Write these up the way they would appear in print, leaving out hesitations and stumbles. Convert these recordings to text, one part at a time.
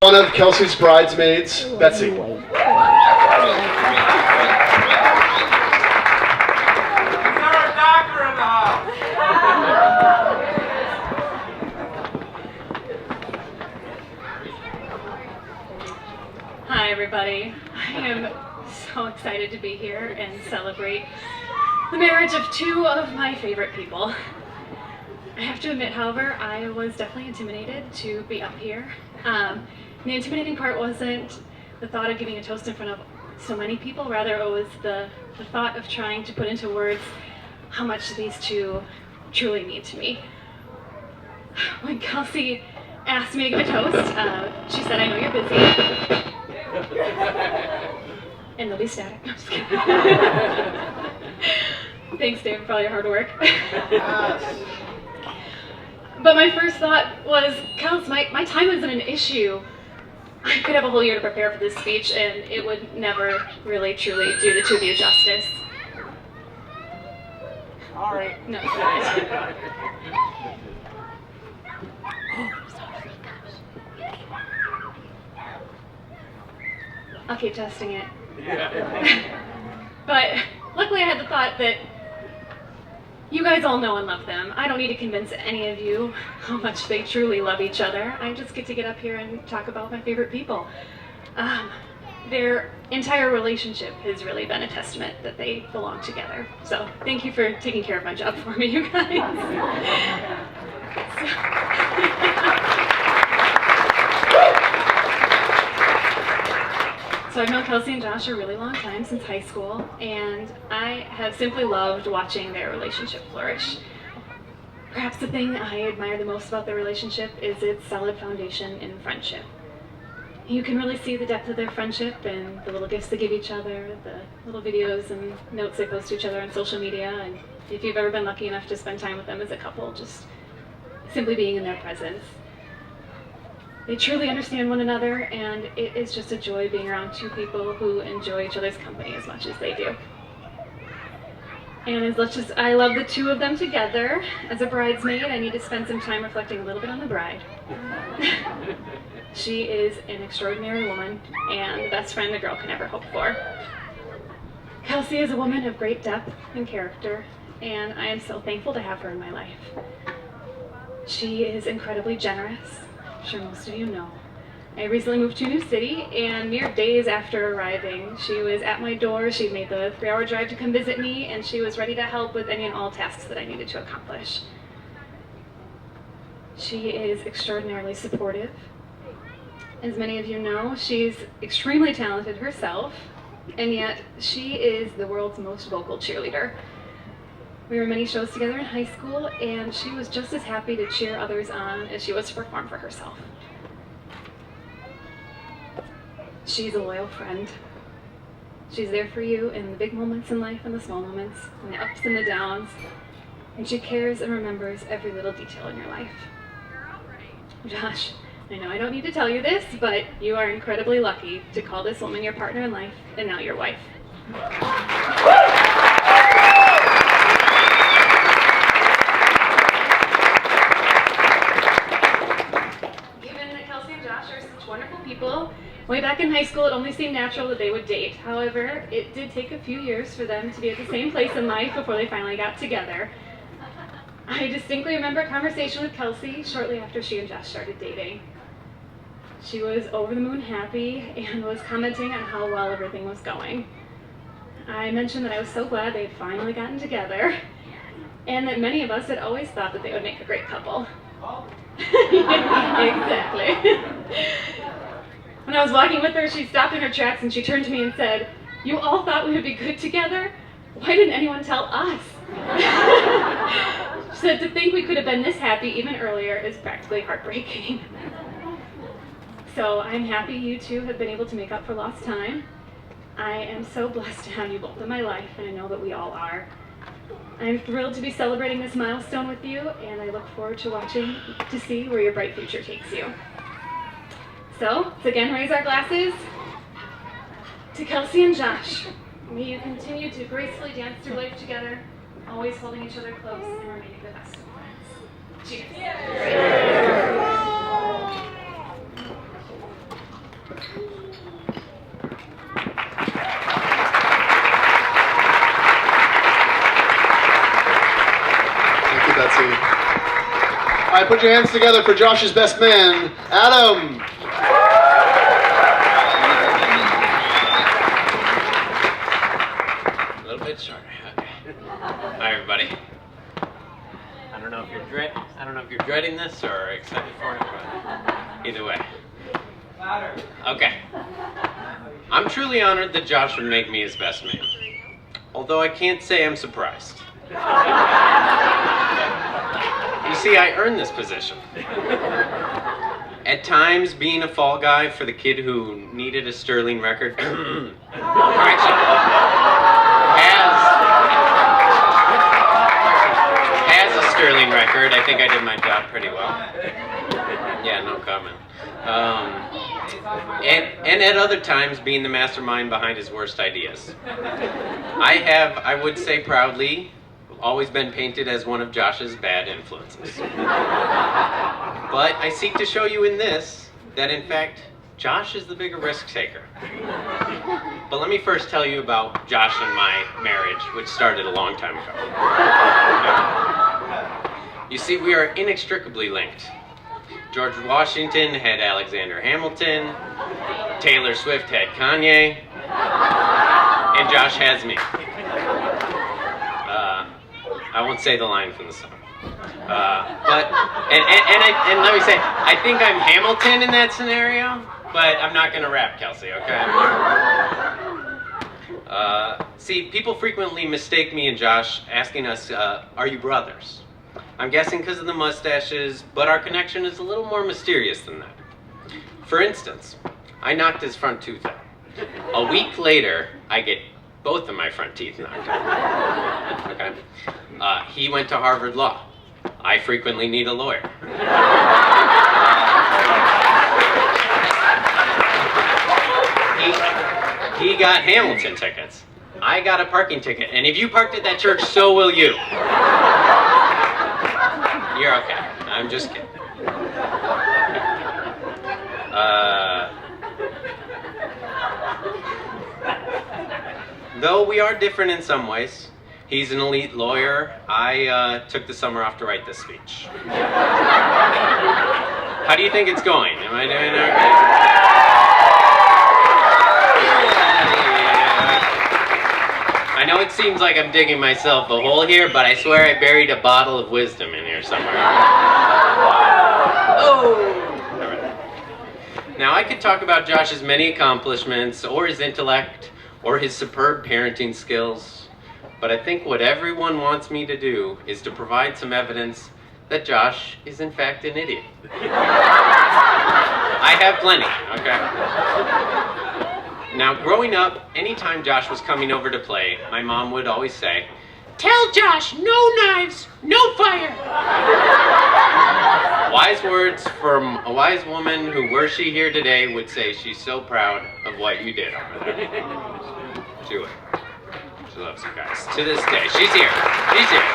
One of Kelsey's bridesmaids, Betsy. Hi everybody. I am so excited to be here and celebrate the marriage of two of my favorite people. I have to admit, however, I was definitely intimidated to be up here. The intimidating part wasn't the thought of giving a toast in front of so many people, rather it was the thought of trying to put into words how much these two truly mean to me. When Kelsey asked me to give a toast, she said, "I know you're busy." And there'll be static. No, I'm just kidding. Thanks, Dave, for all your hard work. But my first thought was, Kels, my time isn't an issue. I could have a whole year to prepare for this speech, and it would never really, truly do the two of you justice. All right. No. I'll keep testing it. But luckily I had the thought that you guys all know and love them. I don't need to convince any of you how much they truly love each other. I just get to get up here and talk about my favorite people. Their entire relationship has really been a testament that they belong together. So thank you for taking care of my job for me, you guys. So I've known Kelsey and Josh a really long time, since high school, and I have simply loved watching their relationship flourish. Perhaps the thing I admire the most about their relationship is its solid foundation in friendship. You can really see the depth of their friendship in the little gifts they give each other, the little videos and notes they post to each other on social media, and if you've ever been lucky enough to spend time with them as a couple, just simply being in their presence. They truly understand one another, and it is just a joy being around two people who enjoy each other's company as much as they do. And as much as I love the two of them together, as a bridesmaid, I need to spend some time reflecting a little bit on the bride. She is an extraordinary woman, and the best friend a girl can ever hope for. Kelsey is a woman of great depth and character, and I am so thankful to have her in my life. She is incredibly generous. I'm sure most of you know. I recently moved to a new city, and mere days after arriving, she was at my door. She made the 3-hour drive to come visit me, and she was ready to help with any and all tasks that I needed to accomplish. She is extraordinarily supportive. As many of you know, she's extremely talented herself, and yet she is the world's most vocal cheerleader. We were in many shows together in high school, and she was just as happy to cheer others on as she was to perform for herself. She's a loyal friend. She's there for you in the big moments in life and the small moments, and the ups and the downs, and she cares and remembers every little detail in your life. Josh, I know I don't need to tell you this, but you are incredibly lucky to call this woman your partner in life, and now your wife. Wonderful people. Way back in high school, it only seemed natural that they would date. However, it did take a few years for them to be at the same place in life before they finally got together. I distinctly remember a conversation with Kelsey shortly after she and Josh started dating. She was over the moon happy and was commenting on how well everything was going. I mentioned that I was so glad they had finally gotten together, and that many of us had always thought that they would make a great couple. Exactly. When I was walking with her, she stopped in her tracks and she turned to me and said, "You all thought we would be good together? Why didn't anyone tell us?" She said, "To think we could have been this happy even earlier is practically heartbreaking." So I'm happy you two have been able to make up for lost time. I am so blessed to have you both in my life, and I know that we all are. I'm thrilled to be celebrating this milestone with you, and I look forward to watching to see where your bright future takes you. So, let's again raise our glasses to Kelsey and Josh. May you continue to gracefully dance through life together, always holding each other close and remaining the best of friends. Cheers. Thank you, Betsy. All right, put your hands together for Josh's best man, Adam. A little bit shorter. Okay. Hi, everybody. I don't know if you're dreading this or excited for it, but either way. Okay. I'm truly honored that Josh would make me his best man. Although I can't say I'm surprised. You see, I earned this position. At times, being a fall guy for the kid who needed a sterling record, correction, has a sterling record. I think I did my job pretty well. Yeah, no comment. And at other times, being the mastermind behind his worst ideas. I would say proudly, always been painted as one of Josh's bad influences. But I seek to show you in this that in fact, Josh is the bigger risk taker. But let me first tell you about Josh and my marriage, which started a long time ago. You see, we are inextricably linked. George Washington had Alexander Hamilton, Taylor Swift had Kanye, and Josh has me. I won't say the line from the song. But let me say, I think I'm Hamilton in that scenario, but I'm not gonna rap, Kelsey, okay? See, people frequently mistake me and Josh, asking us, are you brothers? I'm guessing because of the mustaches, but our connection is a little more mysterious than that. For instance, I knocked his front tooth out. A week later, I get both of my front teeth knocked out. Okay? He went to Harvard Law. I frequently need a lawyer. He got Hamilton tickets. I got a parking ticket. And if you parked at that church, so will you. You're okay. I'm just kidding. Though we are different in some ways, he's an elite lawyer. I took the summer off to write this speech. How do you think it's going? Am I doing okay? I know it seems like I'm digging myself a hole here, but I swear I buried a bottle of wisdom in here somewhere. Oh! All right. Now, I could talk about Josh's many accomplishments, or his intellect, or his superb parenting skills, but I think what everyone wants me to do is to provide some evidence that Josh is in fact an idiot. I have plenty, okay? Now, growing up, anytime Josh was coming over to play, my mom would always say, "Tell Josh, no knives, no fire." Wise words from a wise woman who, were she here today, would say she's so proud of what you did over there. She would. She loves you guys. To this day. She's here. She's here.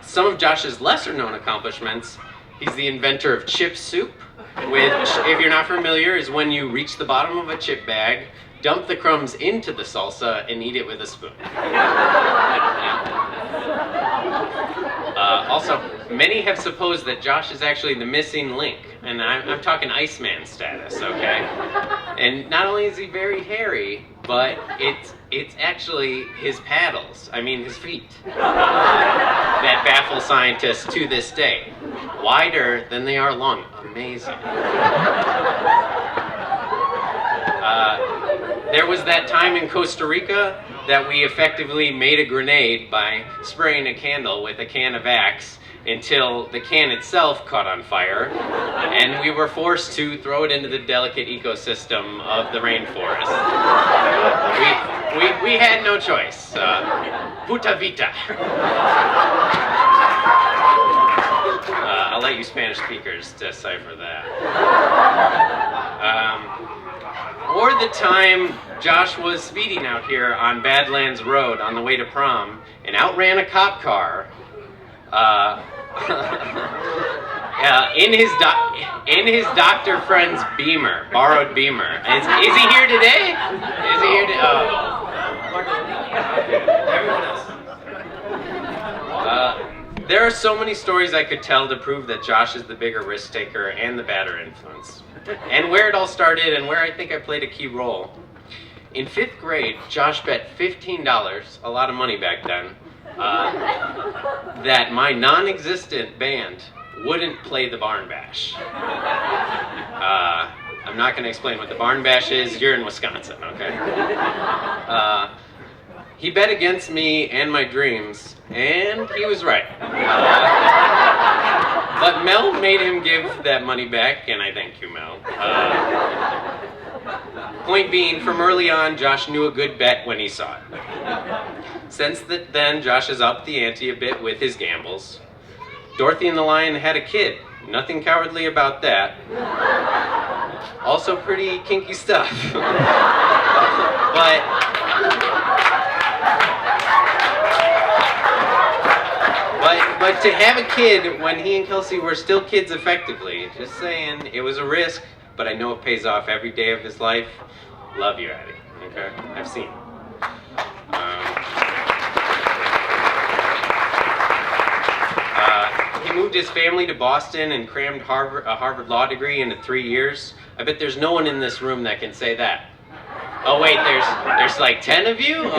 Some of Josh's lesser known accomplishments, he's the inventor of chip soup, which, if you're not familiar, is when you reach the bottom of a chip bag, dump the crumbs into the salsa, and eat it with a spoon. Also, many have supposed that Josh is actually the missing link, and I'm talking Iceman status, okay? And not only is he very hairy, but it's actually his paddles, his feet, that baffle scientists to this day. Wider than they are long. Amazing. There was that time in Costa Rica that we effectively made a grenade by spraying a candle with a can of Axe until the can itself caught on fire, and we were forced to throw it into the delicate ecosystem of the rainforest. We had no choice. Puta vida. I'll let you Spanish speakers decipher that. Or the time Josh was speeding out here on Badlands Road on the way to prom and outran a cop car. in his doctor friend's Beamer, borrowed Beamer. Is he here today? Is he here today? Oh. Everyone else. There are so many stories I could tell to prove that Josh is the bigger risk taker and the badder influence, and where it all started and where I think I played a key role. In 5th grade, Josh bet $15, a lot of money back then, that my non-existent band wouldn't play the Barn Bash. I'm not going to explain what the Barn Bash is. You're in Wisconsin, okay? He bet against me and my dreams, and he was right. But Mel made him give that money back, and I thank you, Mel. Point being, from early on, Josh knew a good bet when he saw it. Since then, Josh has upped the ante a bit with his gambles. Dorothy and the Lion had a kid. Nothing cowardly about that. Also pretty kinky stuff. But to have a kid when he and Kelsey were still kids effectively, just saying, it was a risk, but I know it pays off every day of his life. Love you, Addie. Okay? I've seen it. He moved his family to Boston and crammed a Harvard law degree into 3 years. I bet there's no one in this room that can say that. Oh wait, there's like 10 of you?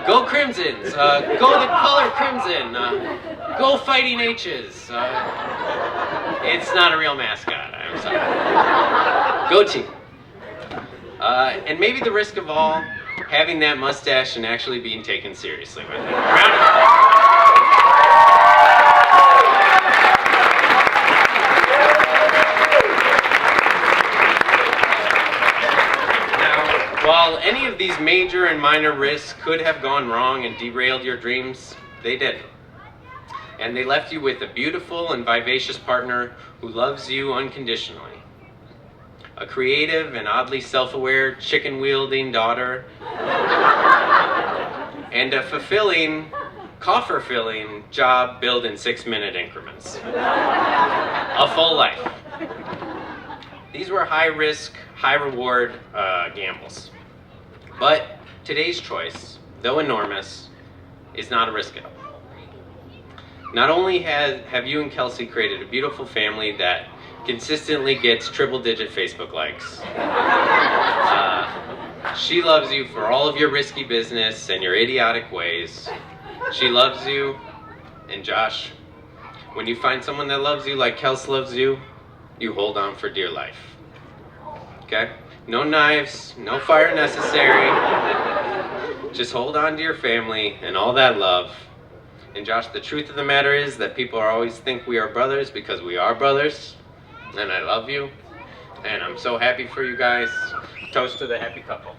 Go Crimsons! Go the color crimson! Go Fighting H's! It's not a real mascot, I'm sorry. Go team! And maybe the risk of all, having that mustache and actually being taken seriously with it. Round of applause. While any of these major and minor risks could have gone wrong and derailed your dreams, they didn't. And they left you with a beautiful and vivacious partner who loves you unconditionally. A creative and oddly self-aware chicken-wielding daughter. And a fulfilling, coffer-filling job built in 6-minute increments. A full life. These were high-risk, high-reward gambles. But today's choice, though enormous, is not a risk at all. Not only have you and Kelsey created a beautiful family that consistently gets triple-digit Facebook likes, she loves you for all of your risky business and your idiotic ways. She loves you, and Josh, when you find someone that loves you like Kels loves you, you hold on for dear life. Okay? No knives, no fire necessary. Just hold on to your family and all that love. And Josh, the truth of the matter is that people always think we are brothers because we are brothers. And I love you. And I'm so happy for you guys. Toast to the happy couple.